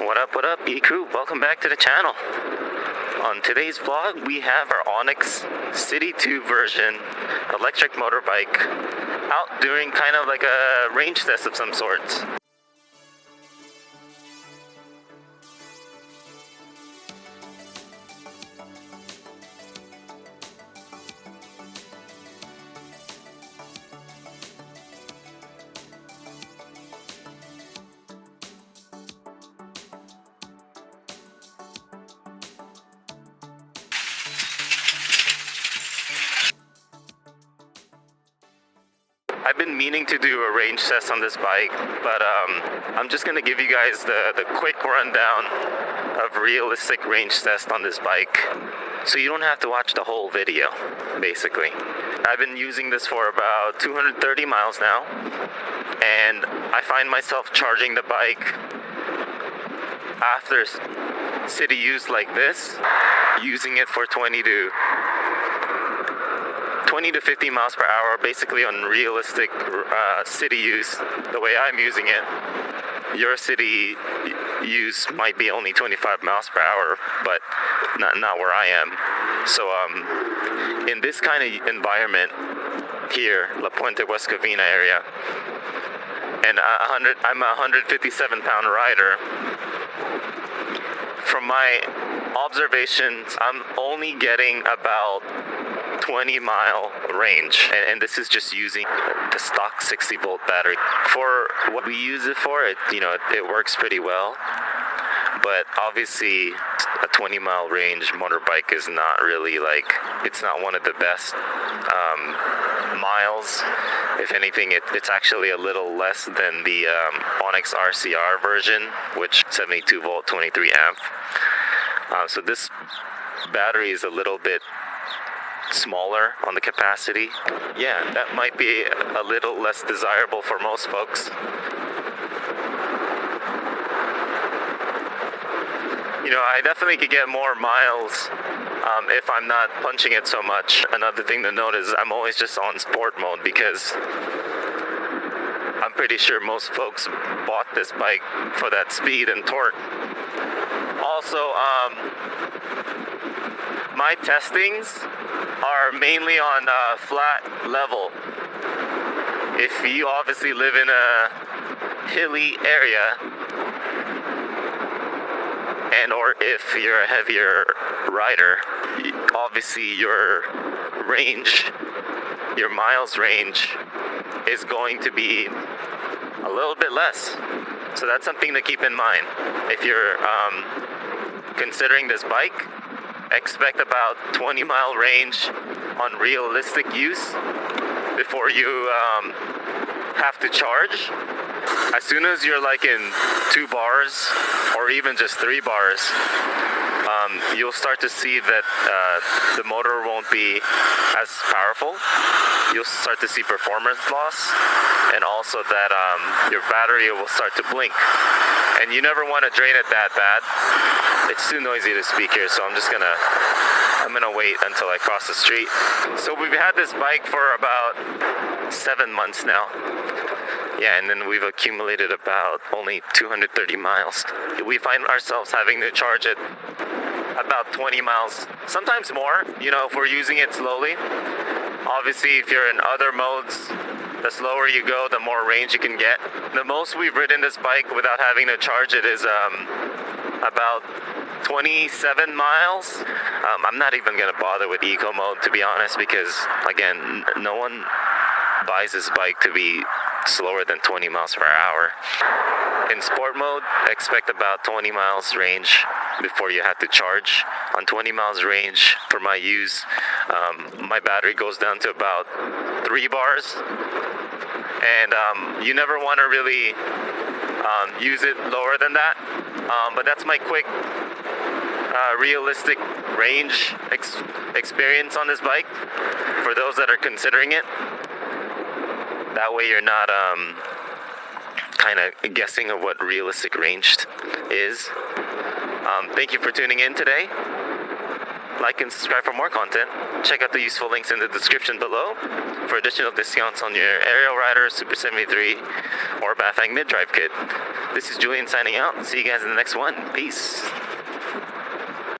What up, E-Crew? Welcome back to the channel. On today's vlog, we have our ONYX CTY version electric motorbike out doing kind of like a range test of some sorts. I've been meaning to do a range test on this bike, but I'm just gonna give you guys the quick rundown of realistic range test on this bike, so you don't have to watch the whole video, basically. I've been using this for about 230 miles now, and I find myself charging the bike after city use like this, using it for 20 to 50 miles per hour, basically on realistic city use, the way I'm using it. Your city use might be only 25 miles per hour, but not where I am. So in this kind of environment here, La Puente, West Covina area, and I'm a 157-pound rider. From my observations, I'm only getting about 20-mile range, and this is just using the stock 60-volt battery. For what we use it for, it works pretty well, but obviously a 20-mile range motorbike is not really it's not one of the best miles. If anything, it's actually a little less than the ONYX RCR version, which 72 volt 23 amp. So this battery is a little bit smaller on the capacity. Yeah, that might be a little less desirable for most folks. I definitely could get more miles if I'm not punching it so much. Another thing to note is I'm always just on sport mode, because I'm pretty sure most folks bought this bike for that speed and torque. Also, my testings are mainly on flat level. If you obviously live in a hilly area, and or if you're a heavier rider, obviously your miles range is going to be a little bit less. So that's something to keep in mind. If you're considering this bike, expect about 20-mile range on realistic use before you have to charge. As soon as you're in 2 bars or even just 3 bars, you'll start to see that the motor won't be as powerful. You'll start to see performance loss, and also that your battery will start to blink. And you never want to drain it that bad. It's too noisy to speak here, so I'm gonna wait until I cross the street. So we've had this bike for about 7 months now. Yeah, and then we've accumulated about only 230 miles. We find ourselves having to charge it about 20 miles, sometimes more, if we're using it slowly. Obviously, if you're in other modes, the slower you go, the more range you can get. The most we've ridden this bike without having to charge it is about 27 miles. I'm not even going to bother with eco mode, to be honest, because, again, no one buys this bike to be slower than 20 miles per hour. In sport mode, expect about 20 miles range before you have to charge. On 20 miles range for my use, my battery goes down to about 3 bars, and you never want to really use it lower than that, but that's my quick realistic range experience on this bike for those that are considering it. That way you're not kind of guessing of what realistic range is. Thank you for tuning in today. Like and subscribe for more content. Check out the useful links in the description below for additional discounts on your Ariel Rider, Super73, or Bafang Middrive kit. This is Julian signing out. See you guys in the next one. Peace.